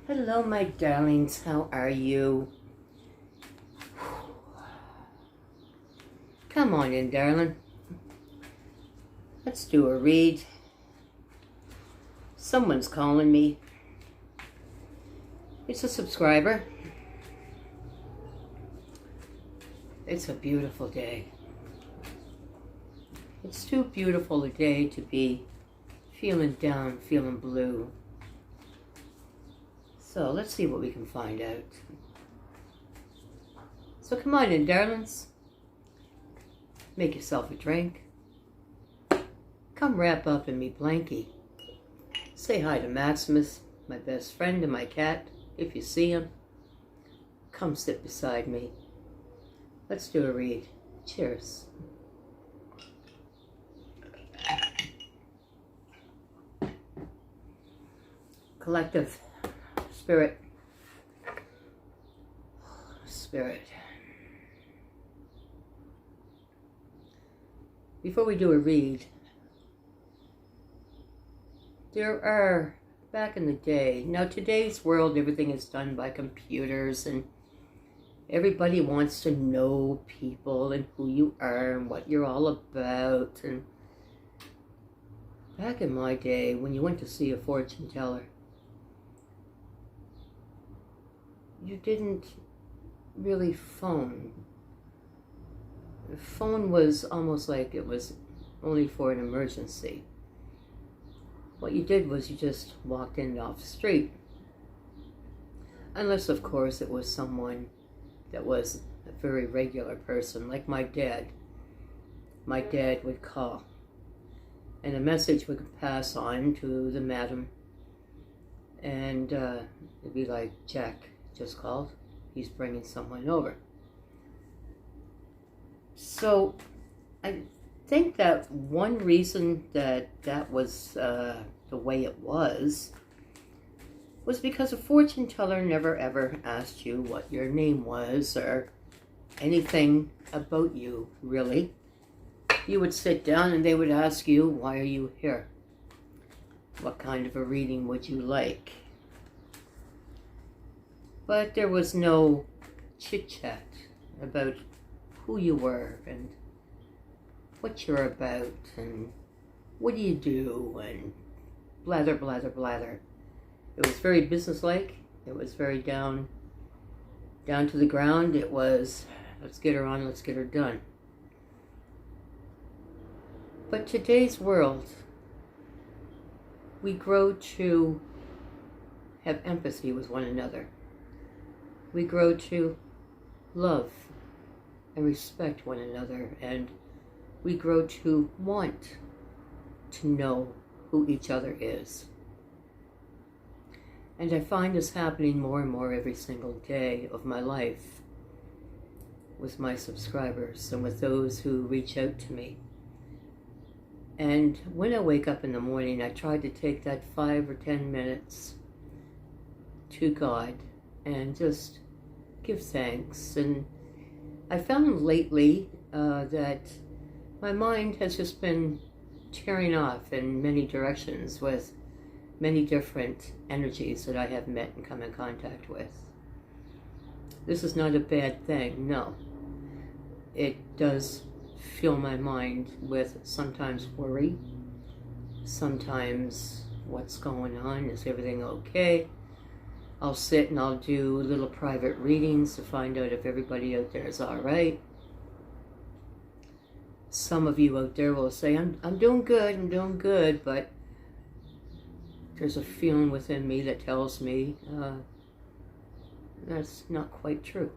Hello, my darlings. How are you? Come on in, darling. Let's do a read. Someone's calling me. It's a subscriber. It's a beautiful day. It's too beautiful a day to be feeling down, feeling blue. So let's see what we can find out. So come on in, darlings. Make yourself a drink. Come wrap up in me blankie. Say hi to Maximus, my best friend, and my cat, if you see him. Come sit beside me. Let's do a read. Cheers. Collective. Spirit. Before we do a read, there are, back in the day, now today's world, everything is done by computers and everybody wants to know people and who you are and what you're all about. And back in my day, when you went to see a fortune teller, you didn't really phone. The phone was almost like it was only for an emergency. What you did was you just walked in off the street. Unless, of course, it was someone that was a very regular person, like my dad. My dad would call, and a message would pass on to the madam, and it'd be like, Jack just called, he's bringing someone over. So I think that one reason that was the way it was because a fortune teller never ever asked you what your name was or anything about you, really. You would sit down and they would ask you, why are you here? What kind of a reading would you like? But there was no chit-chat about who you were and what you're about and what do you do and blather, blather, blather. It was very businesslike. It was very down to the ground. It was, let's get her on, let's get her done. But today's world, we grow to have empathy with one another. We grow to love and respect one another, and we grow to want to know who each other is. And I find this happening more and more every single day of my life with my subscribers and with those who reach out to me. And when I wake up in the morning, I try to take that 5 or 10 minutes to God and just give thanks. And I found lately that my mind has just been tearing off in many directions with many different energies that I have met and come in contact with. This is not a bad thing, no. It does fill my mind with sometimes worry, sometimes what's going on, is everything okay? I'll sit and I'll do little private readings to find out if everybody out there is all right. Some of you out there will say, I'm doing good, but there's a feeling within me that tells me that's not quite true.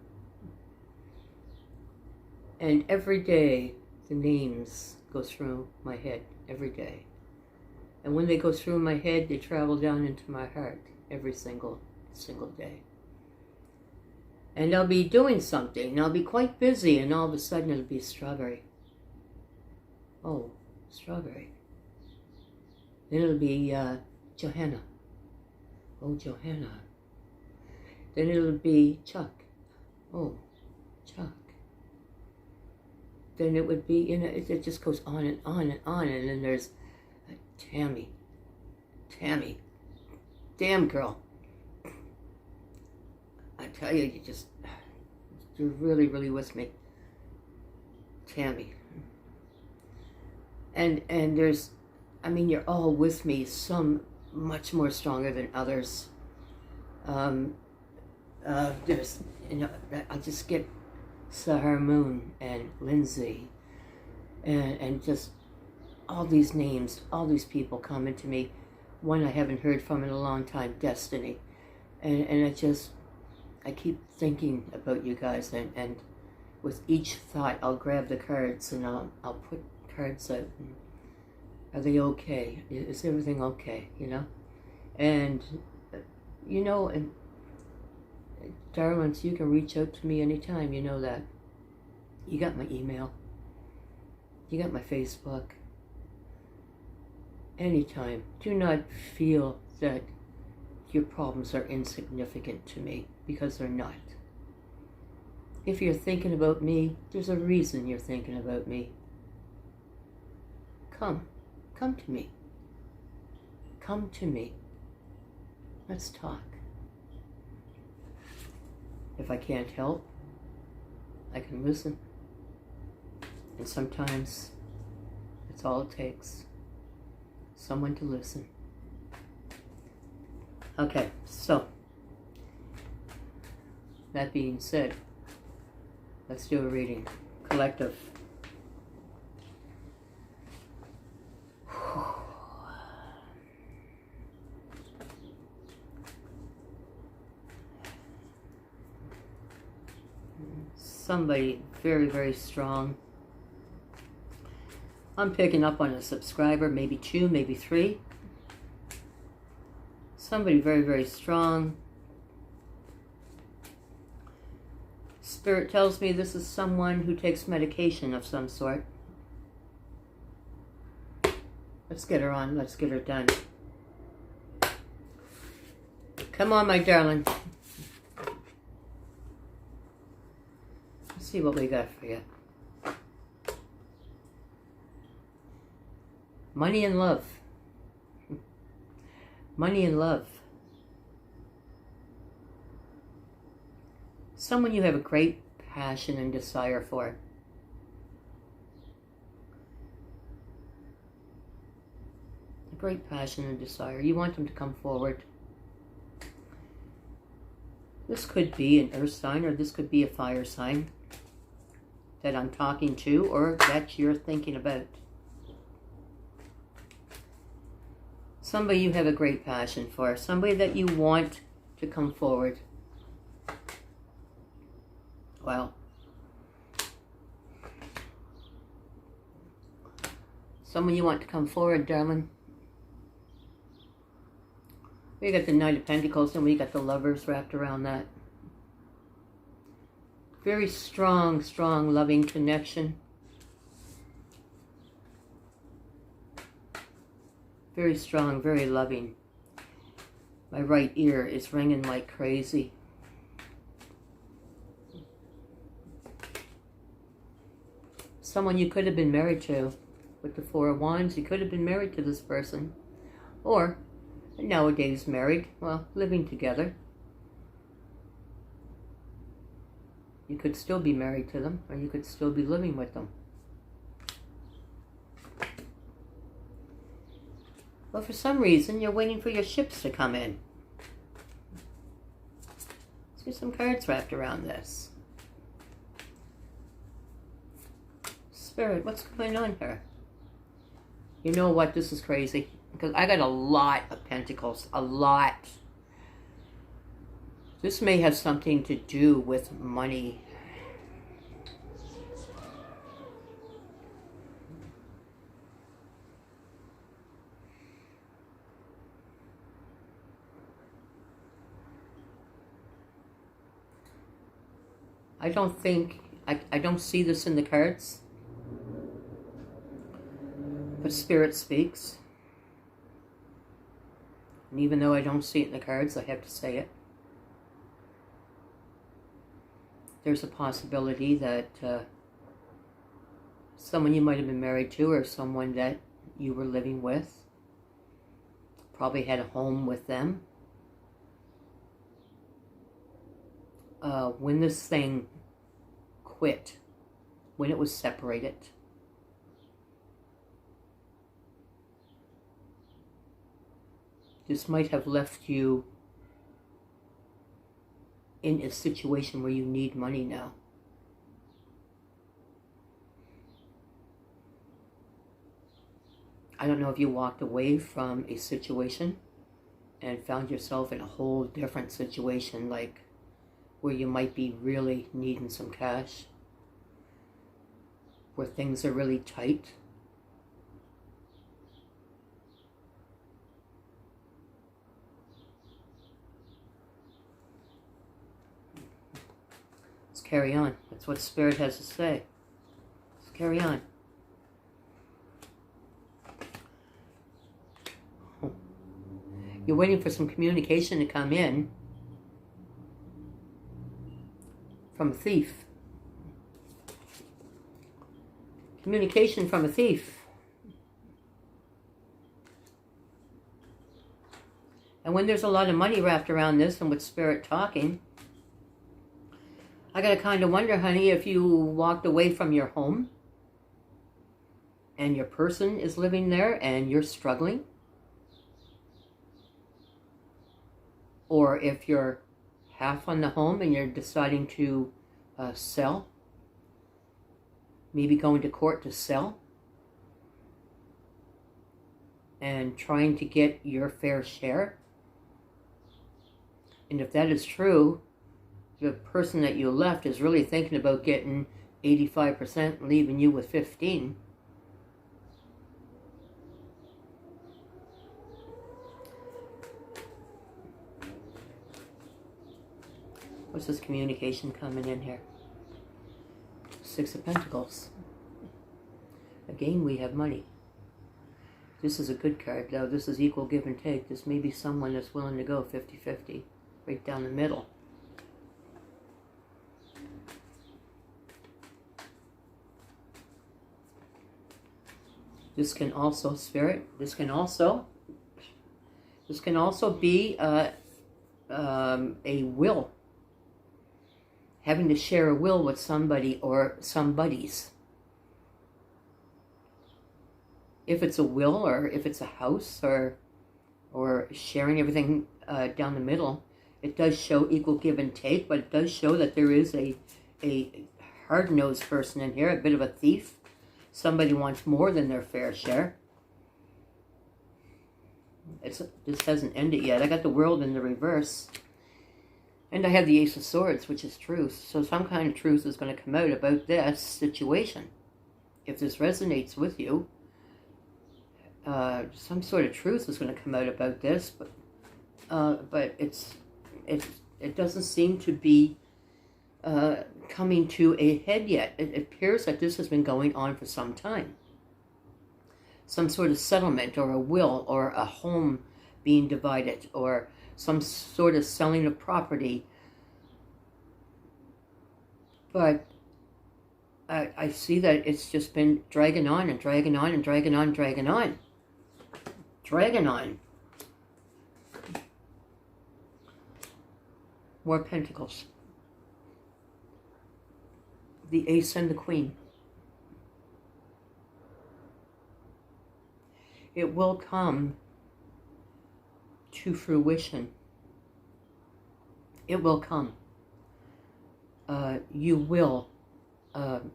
And every day, the names go through my head, every day. And when they go through my head, they travel down into my heart every single day. And I'll be doing something, and I'll be quite busy, and all of a sudden it'll be strawberry. Oh, strawberry. Then it'll be Johanna. Oh, Johanna. Then it'll be Chuck. Oh, Chuck. Then it would be, it just goes on and on and on, and then there's Tammy. Damn girl. tell you, you're really, really with me, Tammy. And there's, I mean, you're all with me, some much more stronger than others. There's, you know, I just get Sahar Moon and Lindsay and just all these names, all these people coming to me. One I haven't heard from in a long time, Destiny. And I keep thinking about you guys, and with each thought, I'll grab the cards and I'll put cards out. And are they okay? Is everything okay? You know? And, you know, and darlings, you can reach out to me anytime, you know that. You got my email. You got my Facebook. Anytime. Do not feel that your problems are insignificant to me, because they're not. If you're thinking about me, there's a reason you're thinking about me. Come to me. Come to me. Let's talk. If I can't help, I can listen. And sometimes that's all it takes. Someone to listen. Okay, so that being said, let's do a reading. Collective. Somebody very, very strong. I'm picking up on a subscriber, maybe 2, maybe 3. Somebody very, very strong. Spirit tells me this is someone who takes medication of some sort. Let's get her on. Let's get her done. Come on, my darling. Let's see what we got for you. Money and love. Money and love. Someone you have a great passion and desire for. A great passion and desire. You want them to come forward. This could be an earth sign, or this could be a fire sign that I'm talking to, or that you're thinking about. Somebody you have a great passion for. Somebody that you want to come forward. Wow. Someone you want to come forward, darling. We got the Knight of Pentacles and we got the Lovers wrapped around that. Very strong, strong, loving connection. Very strong, very loving. My right ear is ringing like crazy. Someone you could have been married to. With the Four of Wands, you could have been married to this person. Or, nowadays married, well, living together. You could still be married to them, or you could still be living with them. Well, for some reason, you're waiting for your ships to come in. Let's get some cards wrapped around this. Spirit, what's going on here? You know what? This is crazy. Because I got a lot of pentacles. A lot. This may have something to do with money. I don't think, I don't see this in the cards. But Spirit speaks. And even though I don't see it in the cards, I have to say it. There's a possibility that someone you might have been married to, or someone that you were living with, probably had a home with them, when this thing quit, when it was separated, this might have left you in a situation where you need money now. I don't know if you walked away from a situation and found yourself in a whole different situation, like where you might be really needing some cash, where things are really tight. Let's carry on. That's what Spirit has to say. Let's carry on. You're waiting for some communication to come in from a thief. Communication from a thief. And when there's a lot of money wrapped around this and with Spirit talking, I gotta kind of wonder, honey, if you walked away from your home and your person is living there and you're struggling. Or if you're half on the home and you're deciding to sell, maybe going to court to sell, and trying to get your fair share. And if that is true, the person that you left is really thinking about getting 85% and leaving you with 15%. What's this communication coming in here? Six of Pentacles. Again, we have money. This is a good card, though. This is equal give and take. This may be someone that's willing to go 50-50, right down the middle. This can also, Spirit, this can also be a will. Having to share a will with somebody or somebodies. If it's a will, or if it's a house, or sharing everything down the middle, it does show equal give and take, but it does show that there is a hard-nosed person in here, a bit of a thief. Somebody wants more than their fair share. This hasn't ended yet. I got the World in the reverse. And I have the Ace of Swords, which is truth. So some kind of truth is going to come out about this situation. If this resonates with you, some sort of truth is going to come out about this. But it doesn't seem to be coming to a head yet. It appears that this has been going on for some time. Some sort of settlement, or a will, or a home being divided, or some sort of selling of property. But I see that it's just been dragging on and dragging on and dragging on and dragging on. Dragging on. More Pentacles. The Ace and the Queen. It will come to fruition. It will come. You will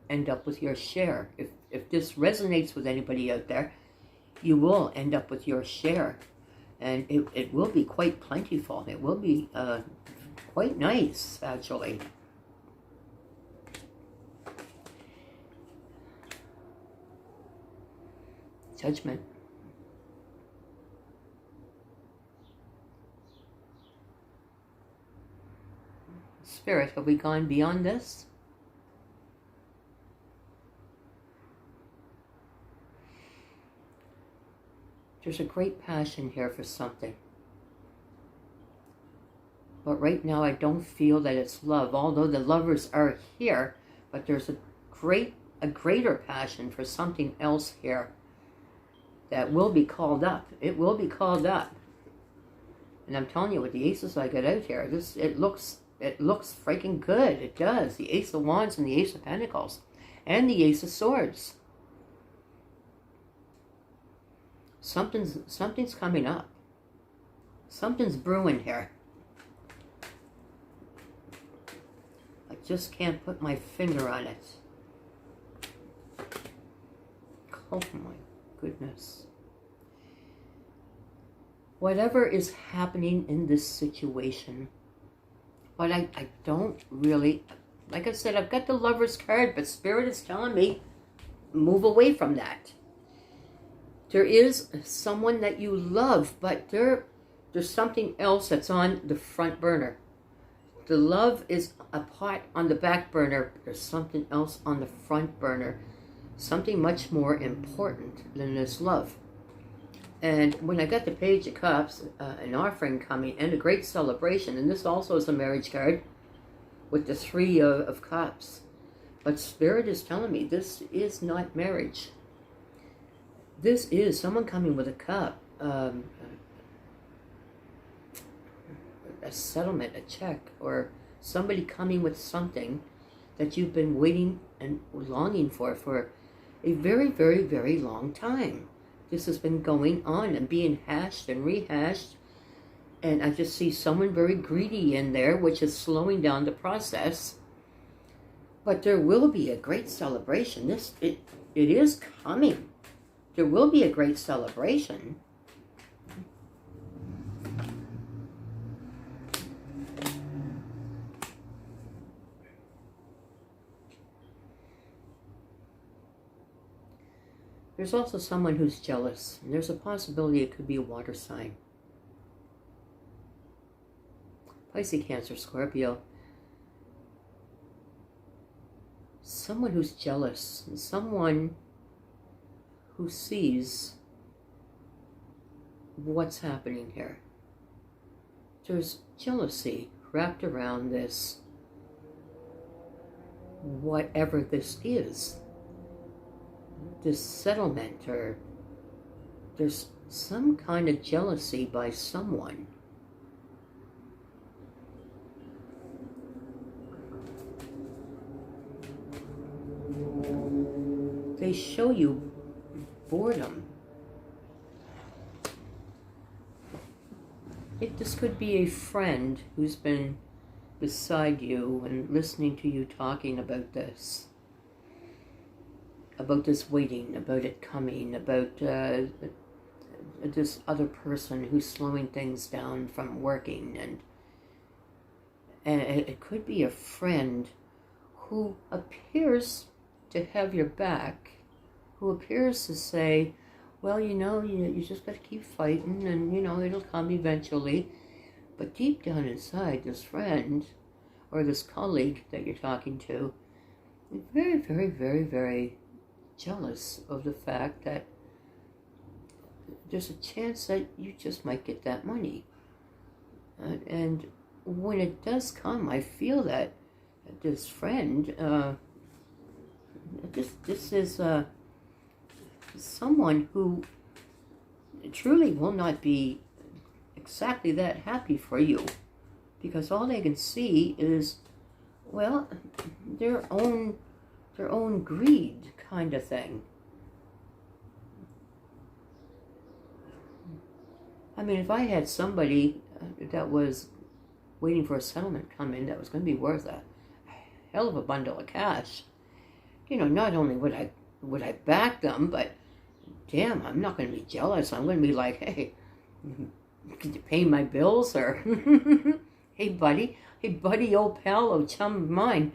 end up with your share. If this resonates with anybody out there, you will end up with your share. And it will be quite plentiful. It will be quite nice, actually. Judgment. Spirit, have we gone beyond this? There's a great passion here for something. But right now I don't feel that it's love, although the lovers are here, but there's a greater passion for something else here that will be called up. It will be called up. And I'm telling you, with the aces I got out here, it looks it looks freaking good. It does. The Ace of Wands and the Ace of Pentacles. And the Ace of Swords. Something's coming up. Something's brewing here. I just can't put my finger on it. Oh my goodness. Whatever is happening in this situation, but I don't really, like I said, I've got the Lover's card, but Spirit is telling me, move away from that. There is someone that you love, but there's something else that's on the front burner. The love is a pot on the back burner, but there's something else on the front burner. Something much more important than this love. And when I got the Page of Cups, an offering coming and a great celebration, and this also is a marriage card with the Three of Cups. But Spirit is telling me this is not marriage. This is someone coming with a cup, a settlement, a check, or somebody coming with something that you've been waiting and longing for a very, very, very long time. This has been going on and being hashed and rehashed. And I just see someone very greedy in there, which is slowing down the process. But there will be a great celebration. It is coming. There will be a great celebration. There's also someone who's jealous, and there's a possibility it could be a water sign. Pisces, Cancer, Scorpio. Someone who's jealous, and someone who sees what's happening here. There's jealousy wrapped around this, whatever this is. This settlement, or there's some kind of jealousy by someone. They show you boredom. This could be a friend who's been beside you and listening to you talking about this waiting, about it coming, about this other person who's slowing things down from working, and it could be a friend who appears to have your back, who appears to say, well, you just got to keep fighting, and it'll come eventually. But deep down inside, this friend or this colleague that you're talking to is very, very, very, very jealous of the fact that there's a chance that you just might get that money. And when it does come, I feel that this friend, this is someone who truly will not be exactly that happy for you, because all they can see is, well, their own greed kind of thing. I mean, if I had somebody that was waiting for a settlement come in that was going to be worth a hell of a bundle of cash, not only would I back them, but damn, I'm not going to be jealous. I'm going to be like, hey, can you pay my bills? Or hey buddy, old pal, old chum of mine,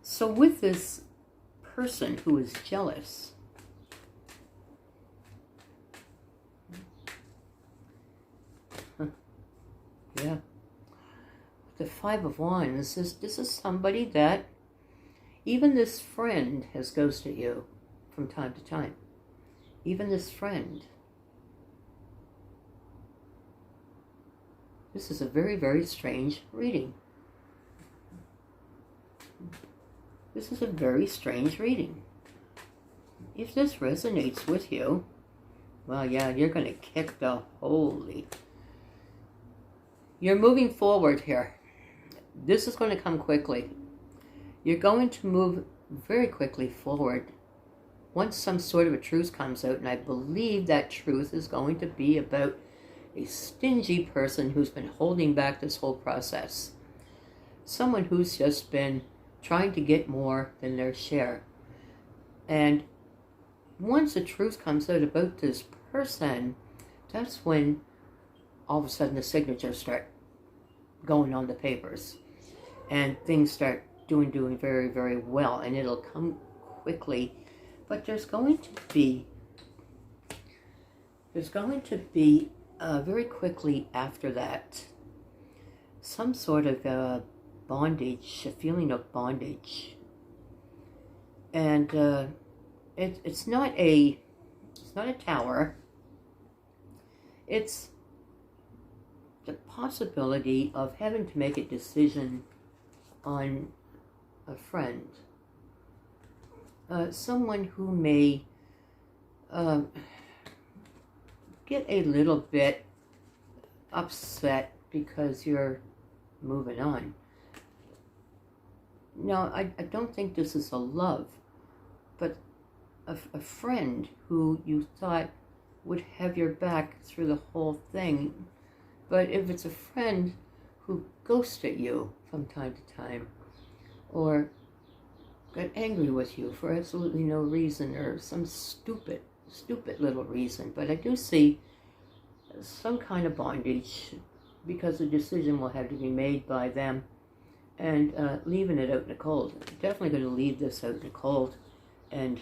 So with this person who is jealous, yeah, the Five of Wands, this is somebody that even this friend has ghosted you from time to time. Even this friend. This is a very, very strange reading. This is a very strange reading. If this resonates with you, well, yeah, you're going to kick the holy You're moving forward here. This is going to come quickly. You're going to move very quickly forward once some sort of a truth comes out, and I believe that truth is going to be about a stingy person who's been holding back this whole process. Someone who's just been trying to get more than their share. And once the truth comes out about this person, that's when all of a sudden the signatures start going on the papers. And things start doing very, very well. And it'll come quickly. But there's going to be very quickly after that, some sort of bondage, a feeling of bondage. And it's not a tower. It's the possibility of having to make a decision on a friend. Someone who may get a little bit upset because you're moving on. Now, I don't think this is a love, but a friend who you thought would have your back through the whole thing. But if it's a friend who ghosted you from time to time, or got angry with you for absolutely no reason, or some stupid little reason, but I do see some kind of bondage because a decision will have to be made by them, and leaving it out in the cold. Definitely going to leave this out in the cold and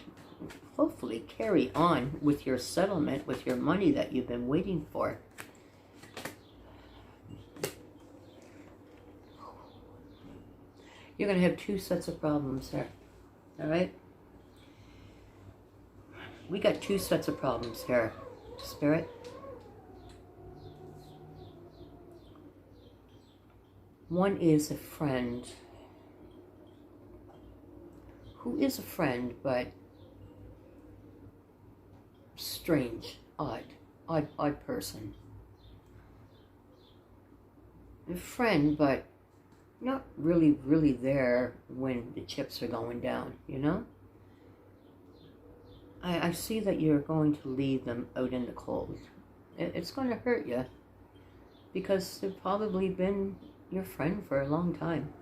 hopefully carry on with your settlement, with your money that you've been waiting for. You're going to have two sets of problems there. All right? We got two sets of problems here, Spirit. One is a friend who is a friend, but strange, odd person. A friend, but not really there when the chips are going down, you know? I see that you're going to leave them out in the cold. It's going to hurt you because they've probably been your friend for a long time.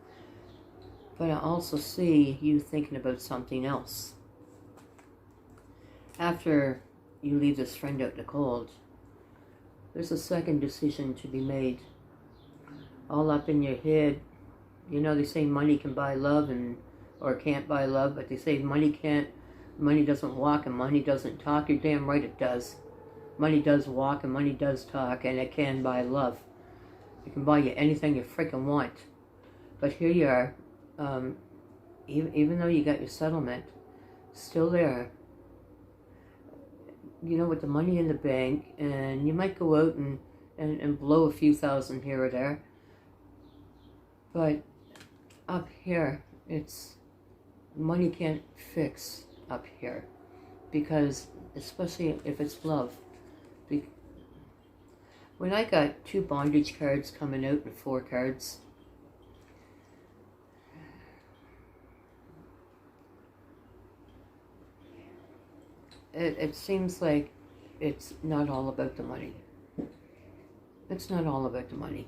But I also see you thinking about something else. After you leave this friend out in the cold, there's a second decision to be made. All up in your head. You know, they say money can buy love or can't buy love, but they say money doesn't walk and money doesn't talk. You're damn right it does. Money does walk and money does talk, and it can buy love. It can buy you anything you freaking want. But here you are, even though you got your settlement, still there, you know, with the money in the bank, and you might go out and blow a few thousand here or there. But up here, it's money can't fix up here, because especially if it's love. When I got 2 bondage cards coming out and 4 cards, it seems like it's not all about the money. It's not all about the money.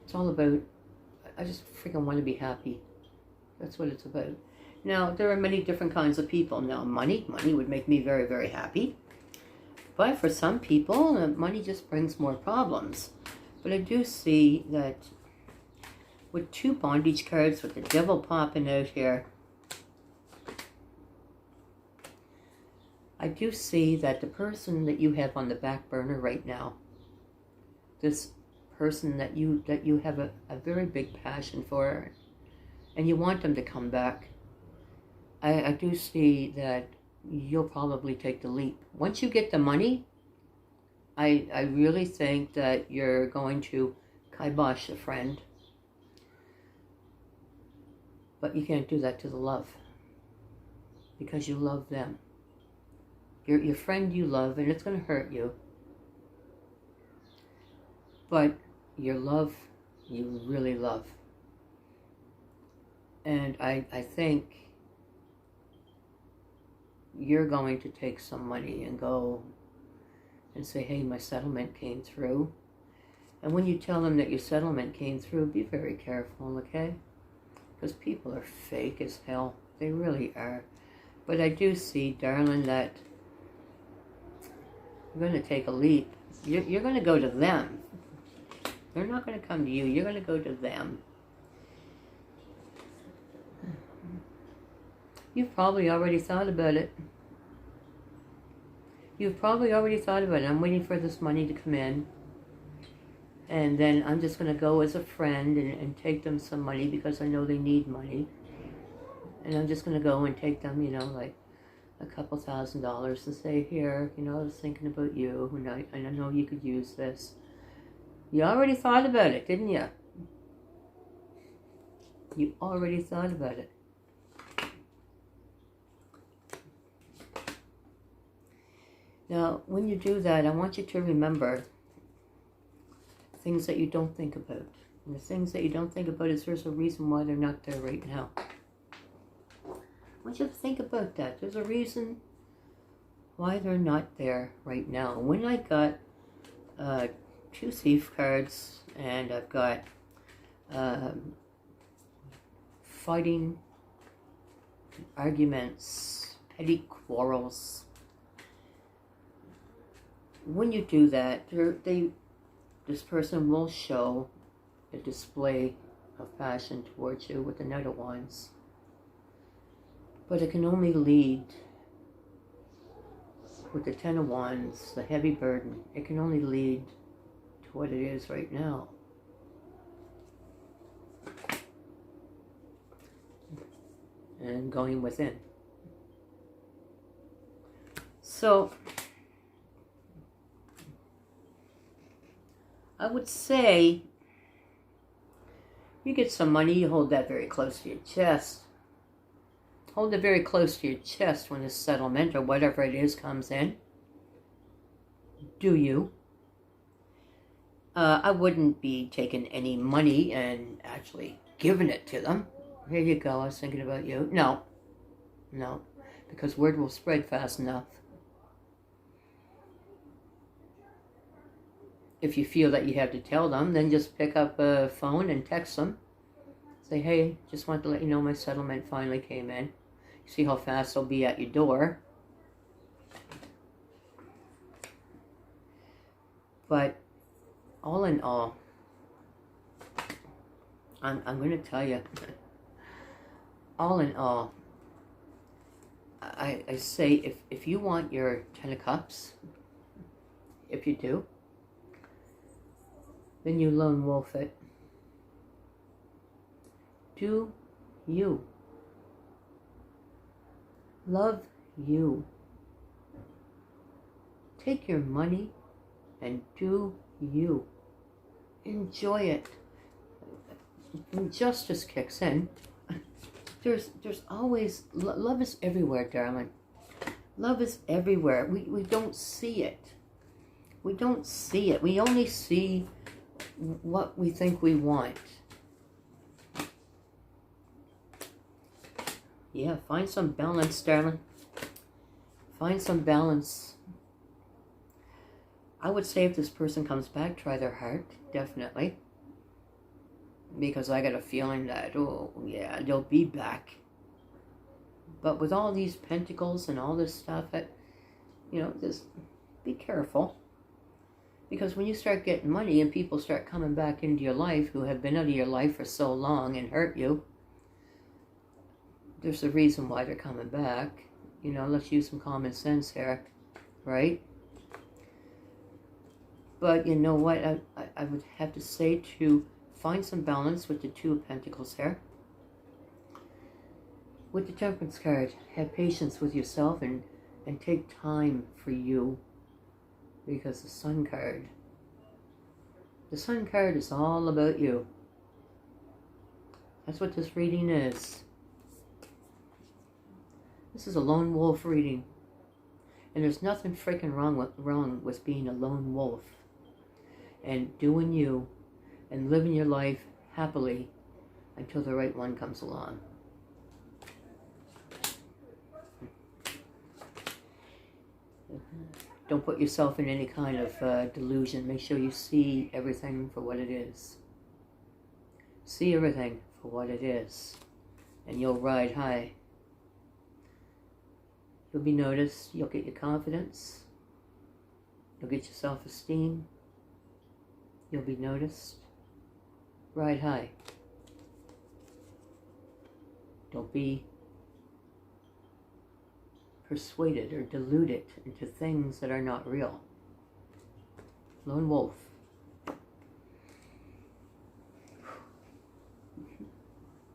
It's all about, I just freaking want to be happy. That's what it's about. Now, there are many different kinds of people. Now, money would make me very, very happy. But for some people, money just brings more problems. But I do see that with 2 bondage cards, with the devil popping out here, I do see that the person that you have on the back burner right now, this person that you have a very big passion for, and you want them to come back, I do see that you'll probably take the leap. Once you get the money, I really think that you're going to kibosh a friend. But you can't do that to the love, because you love them. Your friend you love, and it's going to hurt you. But your love, you really love. And I think you're going to take some money and go and say, hey, my settlement came through. And when you tell them that your settlement came through, be very careful, okay? Because people are fake as hell. They really are. But I do see, darling, that you're going to take a leap. You're going to go to them. They're not going to come to you. You're going to go to them. You've probably already thought about it. You've probably already thought about it. I'm waiting for this money to come in. And then I'm just going to go as a friend and take them some money because I know they need money. And I'm just going to go and take them, like a couple $1,000s and say, here, I was thinking about you and I know you could use this. You already thought about it, didn't you? You already thought about it. Now, when you do that, I want you to remember things that you don't think about. And the things that you don't think about is there's a reason why they're not there right now. I want you to think about that. There's a reason why they're not there right now. When I got 2 thief cards and I've got fighting, arguments, petty quarrels. When you do that, this person will show a display of passion towards you with the Knight of Wands. But it can only lead, with the Ten of Wands, the heavy burden, it can only lead to what it is right now. And going within. So, I would say, you get some money, you hold that very close to your chest. Hold it very close to your chest when this settlement or whatever it is comes in. Do you? I wouldn't be taking any money and actually giving it to them. Here you go, I was thinking about you. No, because word will spread fast enough. If you feel that you have to tell them, then just pick up a phone and text them. Say, hey, just want to let you know my settlement finally came in. You see how fast they'll be at your door. But all in all, I'm going to tell you, all in all, I say if you want your 10 of Cups, if you do, then you lone wolf it. Do you. Love you. Take your money and do you. Enjoy it. When justice kicks in, there's always, love is everywhere, darling. Love is everywhere. We don't see it. We don't see it. We only see what we think we want. Yeah, find some balance, darling. Find some balance. I would say if this person comes back, try their heart, definitely. Because I got a feeling that, oh, yeah, they'll be back. But with all these pentacles and all this stuff, just be careful. Because when you start getting money and people start coming back into your life who have been out of your life for so long and hurt you, there's a reason why they're coming back. Let's use some common sense here, right? But you know what? I would have to say to find some balance with the 2 of Pentacles here. With the Temperance card, have patience with yourself and take time for you. Because the Sun card is all about you. That's what this reading is. This is a lone wolf reading. And there's nothing freaking wrong with being a lone wolf. And doing you. and living your life happily until the right one comes along. Don't put yourself in any kind of delusion. Make sure you see everything for what it is. See everything for what it is, and you'll ride high. You'll be noticed. You'll get your confidence. You'll get your self-esteem. You'll be noticed. Ride high. Don't be persuaded or deluded into things that are not real. Lone wolf.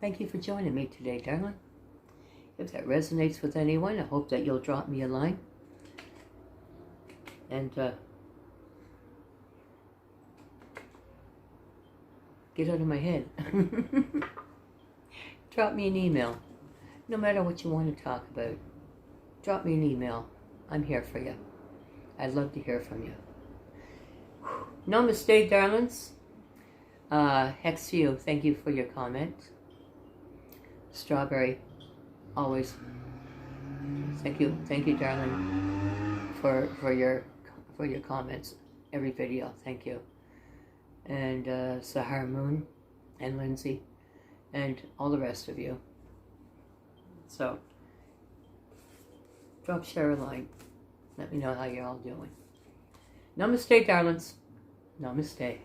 Thank you for joining me today, darling. If that resonates with anyone, I hope that you'll drop me a line. And get out of my head. Drop me an email. No matter what you want to talk about, drop me an email. I'm here for you. I'd love to hear from you. Namaste, darlings. Hex to you. Thank you for your comment. Strawberry, always. Thank you, darling, for your comments. Every video. Thank you. And Sahara Moon, and Lindsay, and all the rest of you. So, drop share a line. Let me know how you're all doing. Namaste, darlings. Namaste.